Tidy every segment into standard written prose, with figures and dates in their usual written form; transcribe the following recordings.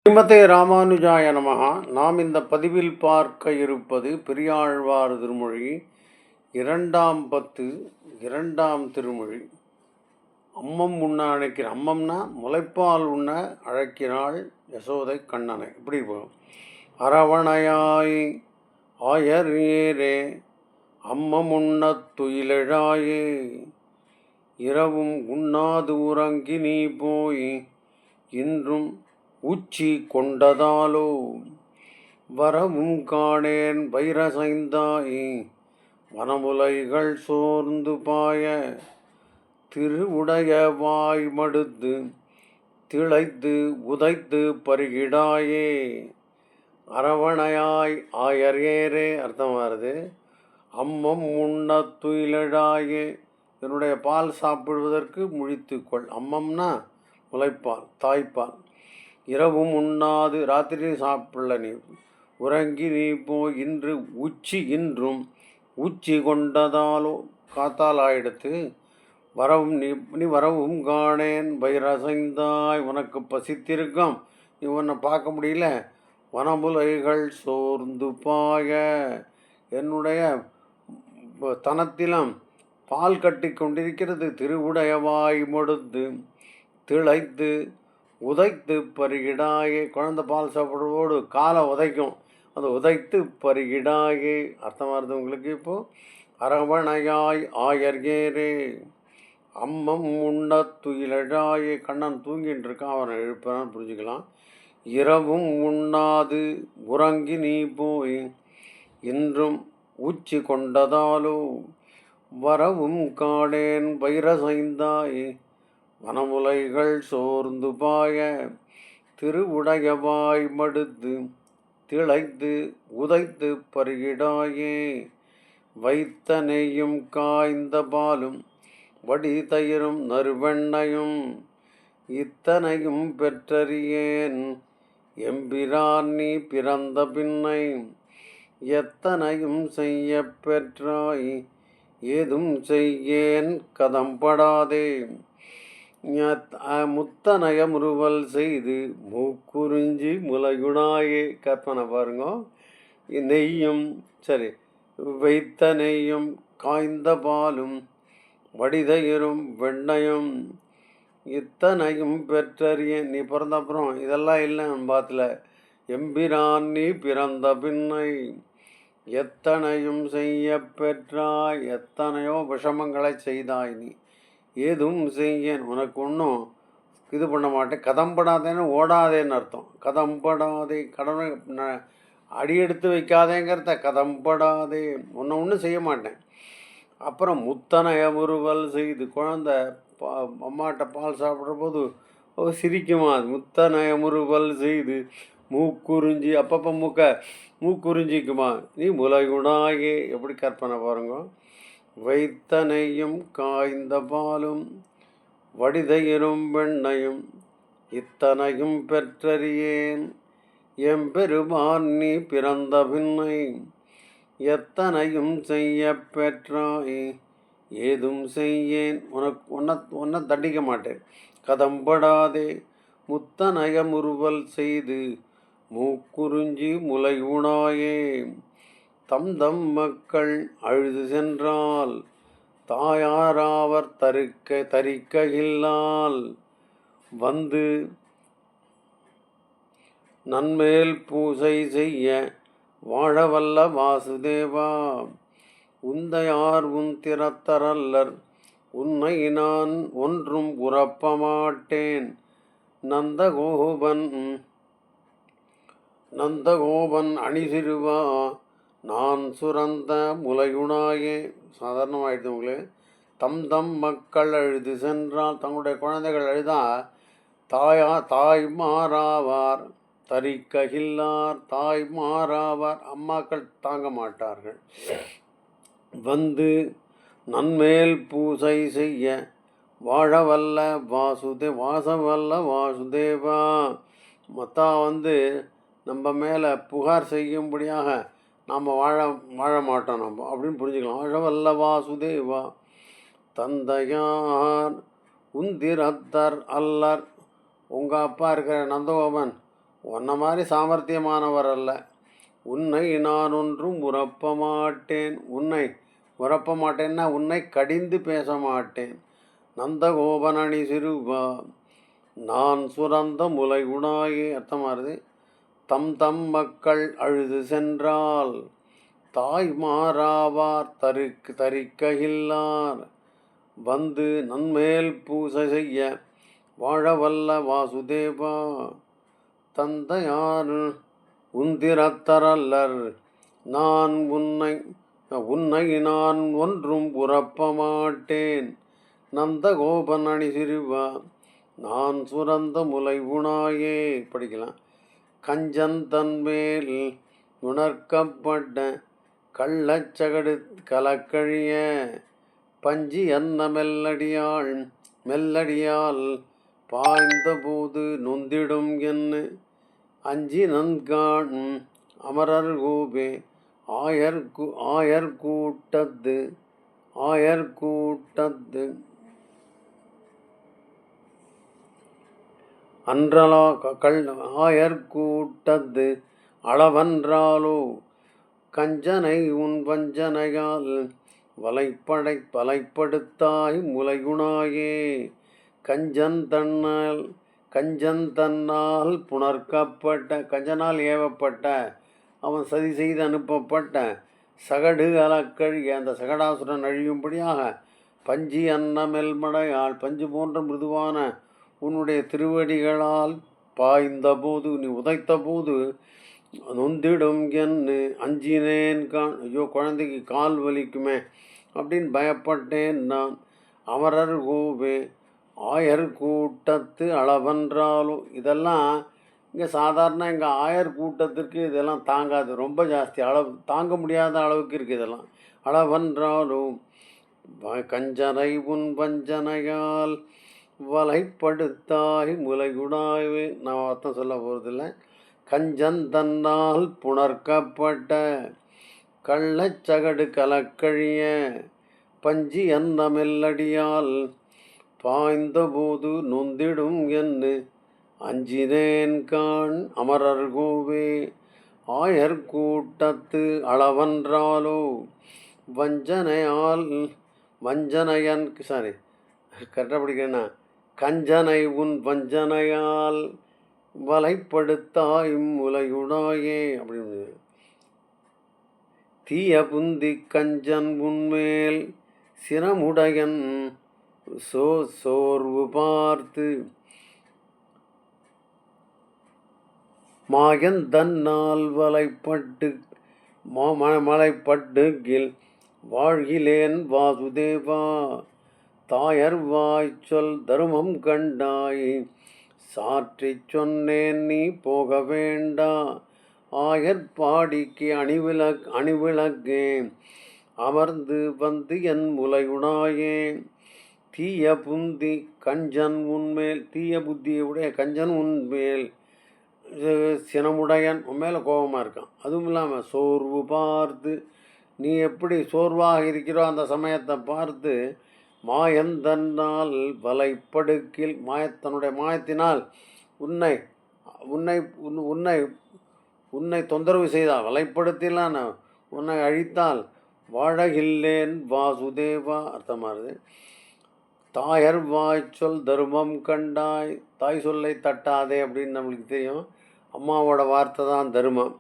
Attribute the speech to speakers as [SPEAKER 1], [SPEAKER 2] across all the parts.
[SPEAKER 1] ஸ்ரீமதே ராமானுஜாய நமஹா. நாம் இந்த பதிவில் பார்க்க இருப்பது பெரியாழ்வார் திருமொழி இரண்டாம் பத்து, இரண்டாம் திருமொழி. அம்மம் உண்ண அழைக்கிற, அம்மம்னா முளைப்பால் உண்ண அழைக்கிறாள் யசோதை கண்ணனை. இப்படி போகும். அரவணையாய் ஆயர் ஏரே அம்மம் உண்ணத் துயிலெழாயே, இரவும் உண்ணாது உறங்கி நீ போய் இன்றும் உச்சி கொண்டதாலோ, வரவும் காணேன் வைரசைந்தாய் வனமுலைகள் சோர்ந்து பாய, திருவுடைய வாய் மடுத்து திளைத்து உதைத்து பருகிடாயே. அரவணையாய் ஆயர் ஏரே அர்த்தம் வருது. அம்மம் உண்ணத் துயிலெழாயே, என்னுடைய பால் சாப்பிடுவதற்கு முழித்துக்கொள். அம்மம்னா முளைப்பால், தாய்ப்பால். இரவும் உண்ணாது, ராத்திரி சாப்பிடல நீ, உறங்கி நீ போய் இன்று உச்சி, இன்றும் உச்சி கொண்டதாலோ, காத்தால் ஆயிடுத்து. வரவும் நீ வரவும் காணேன் வைரசைந்தாய், உனக்கு பசித்திருக்கும், நீ உன்னை பார்க்க முடியல. வனமுலைகள் சோர்ந்து பாய, என்னுடைய தனத்திலும் பால் கட்டி கொண்டிருக்கிறது. திருவுடையவாய் மொடுத்து திளைத்து உதைத்து பருகிடாயே, குழந்தை பால் சாப்பிடுவோடு காலை உதைக்கும், அது உதைத்து பருகிடாயே. அர்த்தம் வருது உங்களுக்கு. இப்போது அரவணையாய் ஆயர் ஏரே அம்மம் உண்ணத் துயிலெழாயே, கண்ணன் தூங்கிட்டு இருக்கான், அவனை எழுப்பான்னு புரிஞ்சுக்கலாம். இரவும் உண்ணாது உறங்கி நீ போய் இன்றும் உச்சி கொண்டதாலோ, வரவும் காணேன் வைரசைந்தாய் வனமுலைகள் சோர்ந்து பாய, திருவுடையவாய் மடுத்து திளைத்து உதைத்து பருகிடாயே. வைத்த நெய்யும் காய்ந்த பாலும் வடி தயிரும் நறுவெண்ணையும், இத்தனையும் பெற்றறியேன் எம்பிரான் நீ பிறந்த பின்னை, எத்தனையும் செய்ய பெற்றாய் ஏதும் செய்யேன் கதம்படாதே. முத்தனய முறுவல் செய்து மூக்குறிஞ்சி முலையுணாயே. கற்பனை பாருங்க. நெய்யும் சரி, வைத்த நெய்யும் காய்ந்த பாலும் வடிதயிரும் வெண்ணையும், இத்தனையும் பெற்றறிய, நீ பிறந்த அப்புறம் இதெல்லாம் இல்லை பாத்தில். எம்பிரான் நீ பிறந்த பின்னை, எத்தனையும் செய்ய பெற்றாய், எத்தனையோ விஷமங்களை செய்தாய் நீ, ஏதும் செய்யேன், உனக்கு ஒன்றும் இது பண்ண மாட்டேன். கதம்படாதேன்னு ஓடாதேன்னு அர்த்தம். கதம்படாதே, கடவுளை அடியெடுத்து வைக்காதேங்கிறத கதம்படாதே, ஒன்றும் செய்ய மாட்டேன். அப்புறம் முத்தனைய முறுவல் செய்து, குழந்தை அம்மாட்ட பால் சாப்பிட்ற போது சிரிக்குமா, அது முத்தனைய முறுவல் செய்து மூக்குறிஞ்சி, அப்பப்போ மூக்குறிஞ்சிக்குமா, நீ முலையுணாயே. எப்படி கற்பனை பாருங்க. வைத்த நெய்யும் காய்ந்த பாலும் வடிதயிரும் வெண்ணையும், இத்தனையும் பெற்றறியேன் எம்பெருமான் நீ பிறந்த பின்னை, எத்தனையும் செய்ய பெற்றாய் ஏதும் செய்யேன், உன்னை தண்டிக்க மாட்டேன். கதம்படாதே முத்தனய முறுவல் செய்து மூக்குறிஞ்சி முலை உணாயே. தம் மக்கள் அழுது சென்றால் தாயாராவர் தரிக்கையில்லால், வந்து நன்மேல் பூசை செய்ய வாழவல்ல வாசுதேவா, உந்தையார் உன் திறத்தரல்லர் உன்னை நான் ஒன்றும் உறப்ப மாட்டேன். நந்தகோபன் அணிசிறுவா நான் சுரந்த முலையுணாயே. சாதாரணமாகிடுது உங்களுக்கு. தம் மக்கள் அழுது சென்றால், தங்களுடைய குழந்தைகள் அழுதா தாய் மாறாவார் தரிக்ககில்லார், தாய் மாறாவார் அம்மாக்கள் தாங்க மாட்டார்கள். வந்து நன்மேல் பூசை செய்ய வாழவல்ல வாசவல்ல வாசுதேவா, மத்தா வந்து நம்ம மேலே புகார் செய்யும்படியாக நாம் வாழ மாட்டோம் நம்ம அப்படின்னு புரிஞ்சுக்கலாம். வாழவல்ல வாசுதேவா தந்தையார் உந்திரத்தர் அல்லர், உங்கள் அப்பா இருக்கிற நந்தகோபன் உன்ன மாதிரி சாமர்த்தியமானவர் அல்ல. உன்னை நான் ஒன்றும் உரப்ப மாட்டேன். உன்னை உரப்ப மாட்டேன்னா உன்னை கடிந்து பேச மாட்டேன். நந்தகோபன் அணி சிறுவா நான் சுரந்த முலை உணாயே. அர்த்தமாகுது. தம் தம் மக்கள் அழுது சென்றால் தாய் மாறாவார் தரிக்கையில்லார் வந்து நன்மேல் பூசை செய்ய வாழவல்ல வாசுதேவா தந்தையார் உந்திரத்தரல்லர் நான் உன்னை நான் ஒன்றும் உரப்ப மாட்டேன். நந்தகோபன் அணி சிறுவா நான் சுரந்த முலை உணாயே. படிக்கலாம். கஞ்சன் தன்மேல் உணர்க்கப்பட்ட கள்ளச்சகடு கலக்கழிய பஞ்சி அன்ன மெல்லடியால் பாய்ந்த போது நொந்திடும் என்ன அஞ்சி நன்கான் அமரர் கோபே ஆயர்கூட்டத்து அன்றலா ஆயர்கூட்டத்து அளவன்றாலோ கஞ்சனை உன் வஞ்சனையால் வலைப்படுத்தாய் முலைகுணாயே. கஞ்சன் தன்னால் புணர்க்கப்பட்ட கஞ்சனால் ஏவப்பட்ட அவன் சதி செய்து அனுப்பப்பட்ட சகடு அலக்கழிய அந்த சகடாசுரன் அழியும்படியாக பஞ்சி மெல்மடையால் பஞ்சு போன்ற மிருதுவான உன்னுடைய திருவடிகளால் பாய்ந்த போது நீ உதைத்த போது நொந்திடும் என்று அஞ்சினேன். ஐயோ குழந்தைக்கு கால் வலிக்குமே அப்படின்னு பயப்பட்டேன் நான். அமரர் கோபே ஆயர் கூட்டத்து அளவன்றாலும் இதெல்லாம் இங்கே சாதாரண எங்கள் ஆயர் கூட்டத்திற்கு இதெல்லாம் தாங்காது. ரொம்ப ஜாஸ்தி அளவு தாங்க முடியாத அளவுக்கு இருக்குது இதெல்லாம். அளவன்றாலும் கஞ்சனை உன் வஞ்சனையால் வலைப்படுத்தாய் முலைகுடாவே. நான் அர்த்தம் சொல்ல போகிறதில்ல. கஞ்சன் தன்னால் புணர்க்கப்பட்ட கள்ளச்சகடு கலக்கழிய பஞ்சி அன்ன மெல்லடியால் பாய்ந்த போது நொந்திடும் என்று அஞ்சினேன் கான் அமரர் கோவே ஆயர் கூட்டத்து அளவன்றாலோ வஞ்சனையன் கரெக்டாக படிக்கிறேன்னா கஞ்சனை உன் வஞ்சனையால் வலைப்படுத்தாய் முலையுடாயே அப்படின்னு. தீய புந்தி கஞ்சன் உன்மேல் சினமுடையன் சோர்வு பார்த்து மாயன் தன்னால் மலைப்பட்டுகில் வாழ்கிலேன் வாசுதேவா தாயர் வாய்ச்சொல் தருமம் கண்டாய் சாற்றி சொன்னேன் நீ போக வேண்டா. ஆயர் பாடிக்கு அணிவிளக்கே அமர்ந்து வந்து என் முலையுணாயே. தீய புந்தி கஞ்சன் உன்மேல் தீய புத்தியுடைய கஞ்சன் உன்மேல் சினமுடையன் உன் மேலே கோபமாக இருக்கான். அதுவும் இல்லாமல் சோர்வு பார்த்து நீ எப்படி சோர்வாக இருக்கிறோ அந்த சமயத்தை பார்த்து மாயன் தன்னால் வலைப்படுக்கில் தன்னுடைய மாயத்தினால் உன்னை உன்னை உன்னை உன்னை தொந்தரவு செய்தால் வலைப்படுத்திலாம் உன்னை அழித்தால் வாழகில்லேன் வாசுதேவா. அர்த்தமாகுது. தாயர் வாய்ச்சொல் தர்மம் கண்டாய். தாய் சொல்லை தட்டாதே அப்படின்னு நம்மளுக்கு தெரியும். அம்மாவோட வார்த்தை தான் தர்மம்.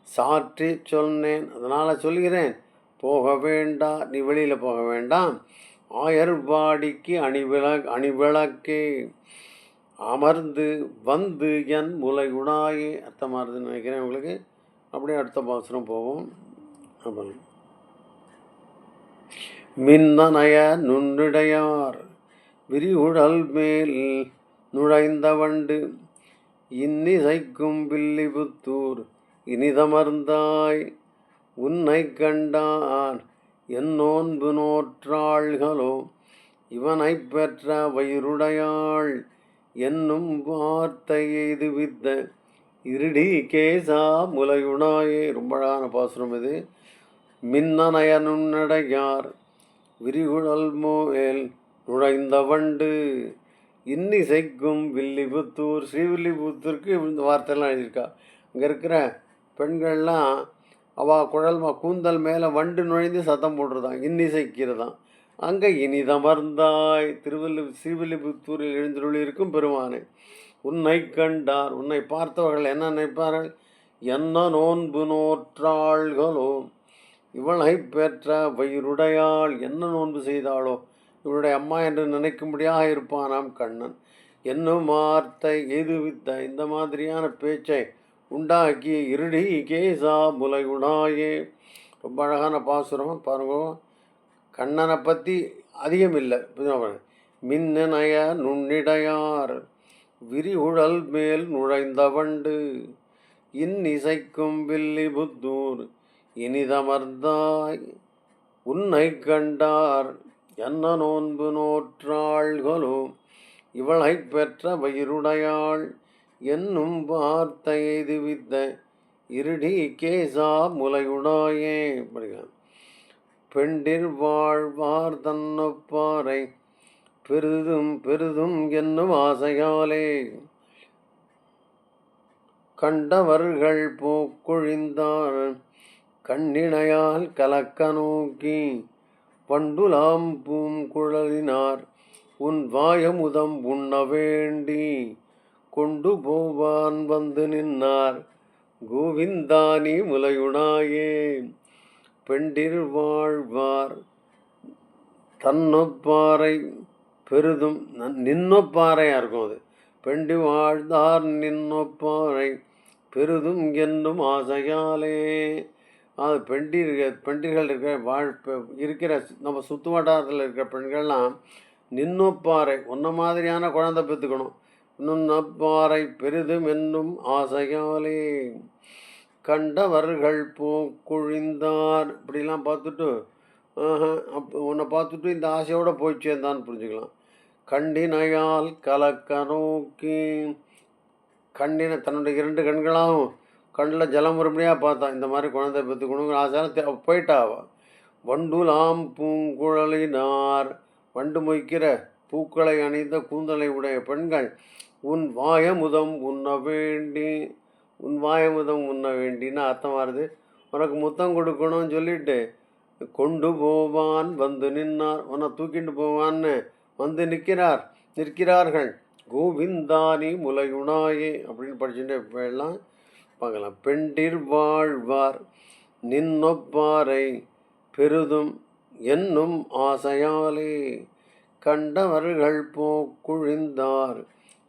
[SPEAKER 1] சாற்றி சொன்னேன் அதனால் சொல்கிறேன் போக வேண்டாம் நீ வெளியில் போக வேண்டாம். ஆயர் பாடிக்கு அணிவிளக்கே அமர்ந்து வந்து என் முலையுடாயே. அர்த்தமாகுதுன்னு நினைக்கிறேன் உங்களுக்கு. அப்படியே அடுத்த பாசனம் போவோம். அப்புறம் மின்னனைய நுண்ணிடையார் விரிகுழல் மேல் நுழைந்த வண்டு இன்னிசைக்கும் வில்லிபுத்தூர் இனிதமர்ந்தாய் உன்னை கண்டான் என் நோன்பு நோற்றாள்களோ இவனை பெற்ற வயிறுடையாள் என்னும் வார்த்தை எய்துவித்த இருடி கேசா முலையுணாயே. ரொம்ப அழகான பாசுரம் இது. மின்னனைய நுண்ணடையார் விரிகுழல் மேல் நுழைந்த வண்டு இன்னிசைக்கும் வில்லிபுத்தூர், ஸ்ரீவில்லிபுத்தூருக்கு இந்த வார்த்தையெல்லாம் எழுதியிருக்கா. அங்கே இருக்கிற பெண்கள்லாம் குழல் கூந்தல் மேலே வண்டு நுழைந்து சத்தம் போடுறதான், இன்னிசைக்கிறதான். அங்கே இனிதமர்ந்தாய் ஸ்ரீவில்லிபுத்தூரில் எழுந்தருளி இருக்கும் பெருமானே, உன்னை கண்டார், உன்னை பார்த்தவர்கள் என்ன நினைப்பார்கள்? என்ன நோன்பு நோற்றாள்களோ, இவளை பெற்ற வயிறுடையாள், என்ன நோன்பு செய்தாளோ இவளுடைய அம்மா என்று நினைக்கும்படியாக இருப்பானாம் கண்ணன். என்னும் வார்த்தை எதுவித்த இந்த மாதிரியான பேச்சை உண்டாக்கி இருடி கேசா முலையுடாயே. ரொம்ப அழகான பாசுரம் பாருங்க. கண்ணனை பற்றி அதிகம் இல்லை. மின்னனைய நுண்ணிடையார் விரிகுழல் மேல் நுழைந்த வண்டு இன்னிசைக்கும் வில்லிபுத்தூர் இனிதமர்ந்தாய், உன்னை கண்டார் என்ன நோன்பு நோற்றாள்களோ, இவளை பெற்ற வயிறுடையாள் என்னும் வார்த்தை எய்துவித்த இருடி கேசா முலையுடாயே. படிக்கலாம். பெண்டிர் வாழ்வார் தன்னொப்பாரை பெரிதும் பெரிதும் என்னும் ஆசையாலே கண்டவர்கள் போக்கொழிந்தார் கண்ணிணையால் கலக்க நோக்கி பண்டுலாம் பூங்குழலினார் உன் வாயமுதம் உண்ண வேண்டி கொண்டு போவான் வந்து நின்னார் கோவிந்தானி முலையுடாயே. பெண்டிர் வாழ்வார் தன்னொப்பாரை பெரிதும் நின்னொப்பாரையாக இருக்கும் அது. பெண்டி வாழ்ந்தார் நின்னொப்பாரை பெரிதும் என்னும் ஆசையாலே. அது பெண்டிர்கள் இருக்கிற நம்ம சுற்று வட்டாரத்தில் இருக்கிற பெண்கள்லாம் நின்னொப்பாறை ஒன்ன மாதிரியான குழந்தை பெற்றுக்கணும். நுண்ணப்பாறை பெரிதும் என்னும் ஆசையாலே கண்டவர்கள் போக்குழிந்தார். இப்படிலாம் பார்த்துட்டு உன்னை பார்த்துட்டு இந்த ஆசையோடு போய் சேர்ந்தான்னு புரிஞ்சுக்கலாம். கண்டினையால் கலக்க நோக்கி, கண்ணினை தன்னுடைய 2 கண்களாகவும் கண்ணில் ஜலம் வரும்படியாக பார்த்தான். இந்த மாதிரி குழந்தை பெற்றுக்கணுங்கிற ஆசையால் போயிட்டாவா. வண்டுலாம் பூங்குழலினார், வண்டு மொய்க்கிற பூக்களை அணிந்த கூந்தலை உடைய பெண்கள் உன் வாயமுதம் உண்ண வேண்டி, உன் வாயமுதம் உண்ண வேண்டின்னு அர்த்தம் வருது. உனக்கு முத்தம் கொடுக்கணும்னு சொல்லிட்டு கொண்டு போவான் வந்து நின்னார், உன்னை தூக்கிட்டு போவான்னு வந்து நிற்கிறார்கள் கோவிந்தானி முலையுணாயே அப்படின்னு படிச்சுட்டு போயிடலாம் பார்க்கலாம். பெண்டிர் வாழ்வார் நின்னொப்பாரை பெரிதும் என்னும் ஆசையாலே கண்டவர்கள் போக்குழிந்தார்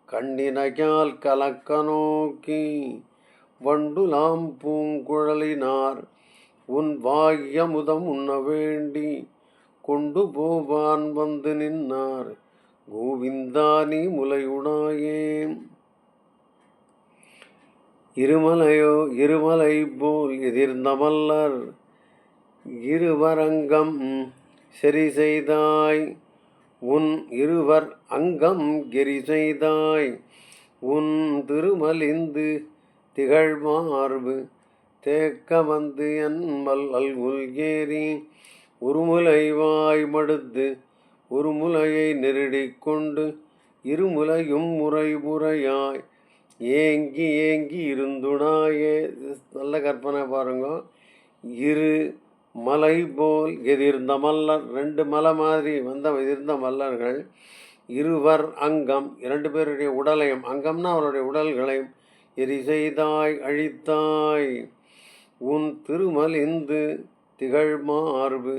[SPEAKER 1] கண்ணினையால் கலக்க நோக்கி வண்டுலாம் பூங்குழலினார் உன் வாயமுதம் உண்ண வேண்டி கொண்டு போவான் வந்து நின்னார் கோவிந்தானி முலையுடாயே. இருமலை போல் எதிர்ந்த மல்லர் இருவரங்கம் செறி செய்தாய், உன் இருவர் அங்கம் கெரி செய்தாய், உன் திருமலிந்து திகழ்மார்பு தேக்க வந்து என்மல் அல்குல் ஏறி ஒருமுலை வாய் மடுத்து ஒரு முலையை நெருடிக்கொண்டு இருமுலையும் முறையாய் ஏங்கி இருந்துடாயே. நல்ல கற்பனை பாருங்க. இரு மலை போல் எதிர்ந்த மல்லர், 2 மலை மாதிரி எதிர்ந்த மல்லர்கள் இருவர் அங்கம் 2 பேருடைய உடலையும், அங்கம்னா அவருடைய உடல்களையும் எரி செய்தாய் அழித்தாய், உன் திருமலிந்து திகழ்மார்பு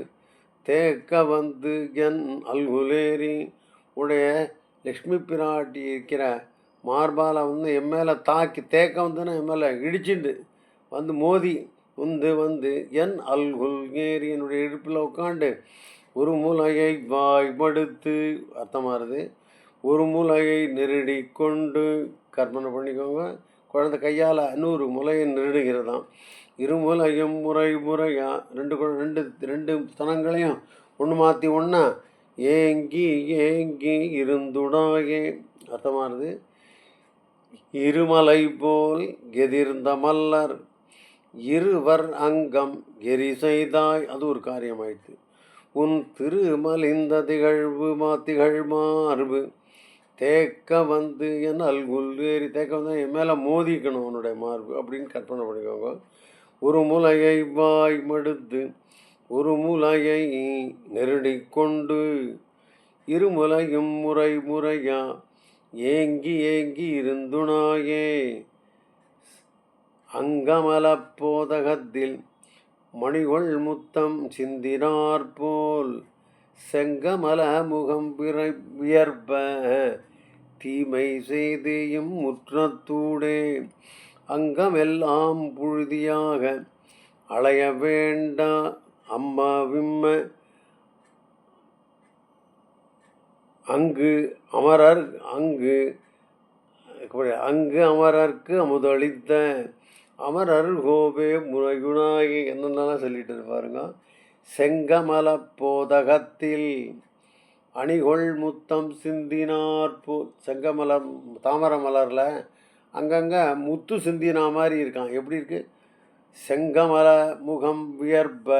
[SPEAKER 1] தேக்க வந்து என் அல்குலேரி, உடைய லக்ஷ்மி பிராட்டி இருக்கிற மார்பால் என் மேலே தாக்கி தேக்க வந்துன்னா என் மேலே இடிச்சுண்டு வந்து மோதி வந்து என் அல்குல் ஏறி என்னுடைய இடுப்பில் உட்காண்டு ஒரு மூலையை வாய்படுத்து அர்த்தமாகுது, ஒரு மூலையை நெருடி கொண்டு கற்பனை பண்ணிக்கோங்க. குழந்தை கையால் 100 முலையை நெருடுகிறதாம். இருமுலையும் முறையா 2 ஸ்தனங்களையும் ஒன்று மாற்றி ஒன்றா ஏங்கி இருந்துடாயே அர்த்தமானது. இருமலை போல் எதிர்ந்த மல்லர் இருவர் அங்கம் எரி செய்தாய், அது ஒரு காரியமாயிடுது. உன் திருமலிந்த திகழ்மார்பு தேக்க வந்து என் அல்குல் ஏறி தேக்க வந்து என் மேலே மோதிக்கணும் உன்னுடைய மார்பு அப்படின்னு கற்பனை பண்ணிக்கோங்க. ஒரு முலையை வாய் மடுத்து ஒரு முலையை நெருடிக்கொண்டு இருமுலையும் முறை முறையா ஏங்கி ஏங்கி இருந்துனாயே அங்கமலப் போதகத்தில் மணிகொள் முத்தம் சிந்தினார்போல் செங்கமல முகம் வியர்ப்ப தீமை செய்தியும் முற்றத்தூடே அங்கமெல்லாம் புழுதியாக அலைய வேண்டா அம்மா விம்ம அங்கு அமரர் அமரர்க்கு அமுதளித்த அமரர் கோபே முறைகுணாகி என்னென்னலாம் சொல்லிட்டு இருப்பாருங்க. செங்கமல போதகத்தில் அணிகொள் முத்தம் சிந்தினார்போ செங்கமலர் தாமரை மலரில் அங்கங்கே முத்து சிந்தினா மாதிரி இருக்கான். எப்படி இருக்குது? செங்கமல முகம் வியர்ப்ப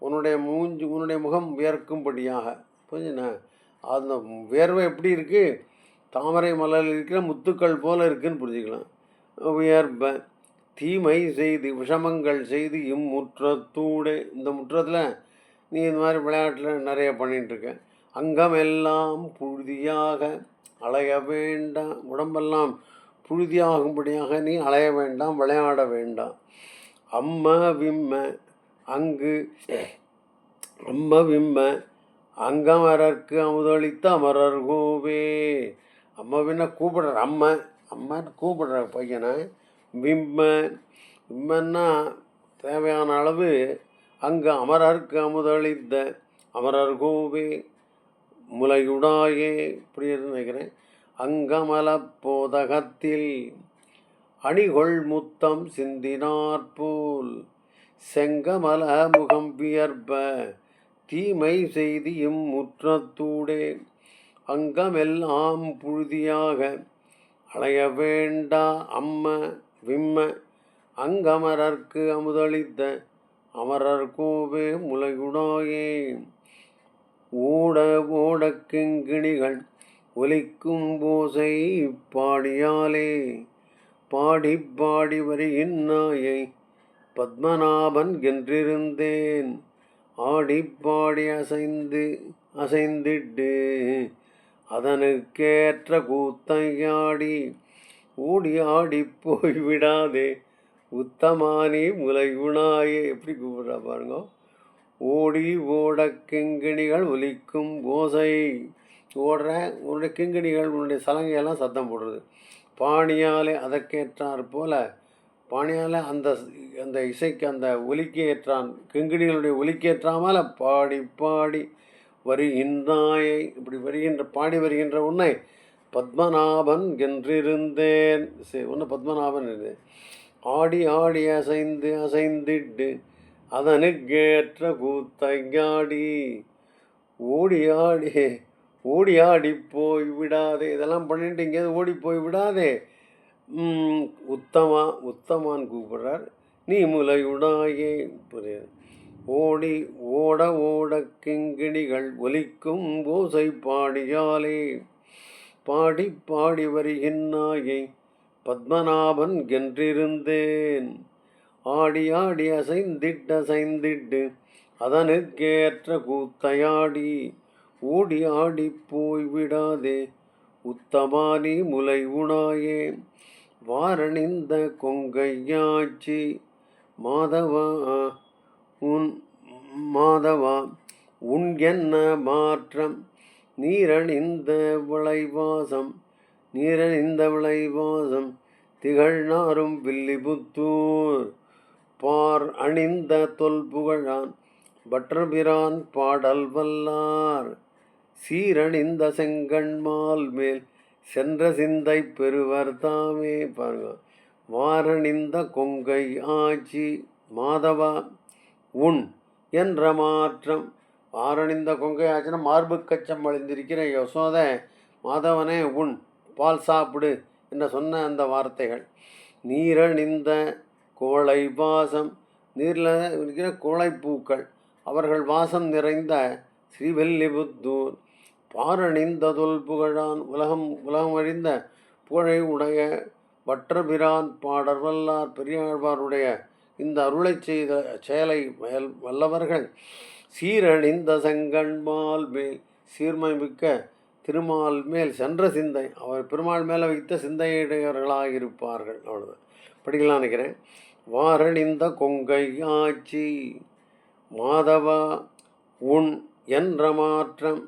[SPEAKER 1] உன்னுடைய முகம் வியர்க்கும்படியாக புரிஞ்சுண்ணா. அந்த வியர்வை எப்படி இருக்குது? தாமரை மலரில் இருக்கிற முத்துக்கள் போல் இருக்குதுன்னு புரிஞ்சுக்கலாம். வியர்ப்ப தீமை செய்து விஷமங்கள் செய்து இம்முற்றத்தூடு இந்த முற்றத்தில் நீ இந்த மாதிரி விளையாட்டில் நிறைய பண்ணிகிட்ருக்க. அங்கமெல்லாம் புழுதியாக அலைய வேண்டாம், உடம்பெல்லாம் புழுதியாகும்படியாக நீ அலைய வேண்டாம், விளையாட வேண்டாம். விம்ம அங்கமரர்க்கு அமுதளித்த அமரர் கோவே. அம்மாவின்னா கூப்பிடுற அம்மன்னு கூப்பிடுற பையனை விம்மன்னா தேவையான அளவு அங்கு அமரர்க்கு அமுதளித்த அமரர் கோவே முலையுடாயே இப்படி நினைக்கிறேன். அங்கமல போதகத்தில் அணிகொள் முத்தம் சிந்தினார்போல் செங்கமல முகம் வியர்ப்ப தீமை செய்தி இம்முற்றத்தூடே அங்கமெல்லாம் புழுதியாக அலைய வேண்டா விம்ம அங்கமரர்க்கு அமுதளித்த அமரர் கோவே முலையுடாயே ஓட கிங்கிணிகள் ஒலிக்கும் ஓசை பாடியாலே பாடி பாடி வருகின்னாயை பத்மநாபன் என்றிருந்தேன் ஆடி பாடி அசைந்திட்டு அதனுக்கேற்ற கூத்தையாடி ஓடி ஆடி போய்விடாதே உத்தமானி முலைகுணாயே. எப்படி கூப்பிட்றா பாருங்க. ஓட கிங்கிணிகள் ஒலிக்கும் ஓசை ஓடுற உன்னுடைய கிங்கிணிகள் உன்னுடைய சலங்கையெல்லாம் சத்தம் போடுறது. பாணியாலே அதற்கேற்றார் போல பாணியால் அந்த இசைக்கு அந்த ஒலிக்கு ஏற்றான் கிங்கிணிகளுடைய ஒலிக்கு ஏற்றாமல் பாடி பாடி வருகின்றாயை இப்படி பாடி வருகின்ற உன்னை பத்மநாபன் என்றிருந்தேன். உன்னை பத்மநாபன் இருந்தேன். ஆடி ஆடி அசைந்திட்டு அதனுக்கேற்ற கூத்தையாடி ஓடி ஆடி போய் விடாதே. இதெல்லாம் பண்ணிட்டு எங்கேயாவது ஓடி போய் விடாதே. உத்தமான் கூப்பிடுறார். நீ முலையுடாயே புரியுது. ஓட கிங்கிணிகள் ஒலிக்கும் ஓசை பாடியாலே பாடி பாடி வருகின்னாயை பத்மநாபன் என்றிருந்தேன் ஆடி ஆடி அசைந்திட்டு அதனுக்கேற்ற கூத்தையாடி ஓடி ஆடி போய் விடாதே உத்தமானி முலை உணாயே வாரணிந்த கொங்கையாச்சி மாதவா உன் என்ன மாற்றம் நீரணிந்த விளைவாசம் திகழ்நாரும் வில்லிபுத்தூர் பார் அணிந்த தொல்புகழான் பற்றபிரான் பாடல் வல்லார் சீரணிந்த செங்கண்மால் மேல் சென்ற சிந்தை பெறுவர் தாமே. பாருங்க. வாரணிந்த கொங்கை ஆட்சி மாதவா உன் என்ற மாற்றம். வாரணிந்த கொங்கை ஆச்சுன்னா மார்பு கச்சம் அழிந்திருக்கிற யசோத மாதவனே உன் பால் சாப்பிடு என்று சொன்ன அந்த வார்த்தைகள். நீரணிந்த கோளை வாசம் நீரில் இருக்கிற கோளைப்பூக்கள் அவர்கள் வாசம் நிறைந்த ஸ்ரீவில்லிபுத்தூர் பாரணிந்ததொல் புகழான் உலகம் அறிந்த புகழை உடைய வற்றபிரான் பாடல் வல்லார் பெரியாழ்வாருடைய இந்த அருளை செய்த செயலை வல்லவர்கள் சீரணிந்த செங்கண்மால் மேல் சீர்மை மிக்க திருமால் மேல் சென்ற சிந்தை, அவர் பெருமாள் மேலே வைத்த சிந்தையுடையவர்களாக இருப்பார்கள். அவ்வளோதான் படிக்கலாம் நினைக்கிறேன். வாரணிந்த கொங்கை ஆட்சி மாதவா உன் என்ற மாற்றம்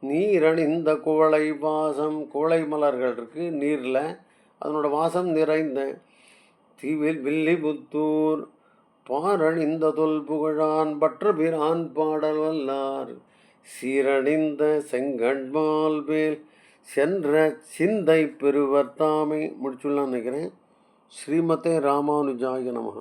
[SPEAKER 1] நீரணிந்த குவளை வாசம், குவளை மலர்கள் இருக்கு நீரில், அதனோட வாசம் நிறைந்த தீவில் வில்லிபுத்தூர் பாரணிந்த தொல் புகழான் பற்றபிரான் பாடல் வல்லார் சீரணிந்த செங்கண்மால் மேல் சென்ற சிந்தை பெறுவர் தாமே. முடிச்சுள்ளான்னு நினைக்கிறேன். ஸ்ரீமதே ராமானுஜாய நமஹ.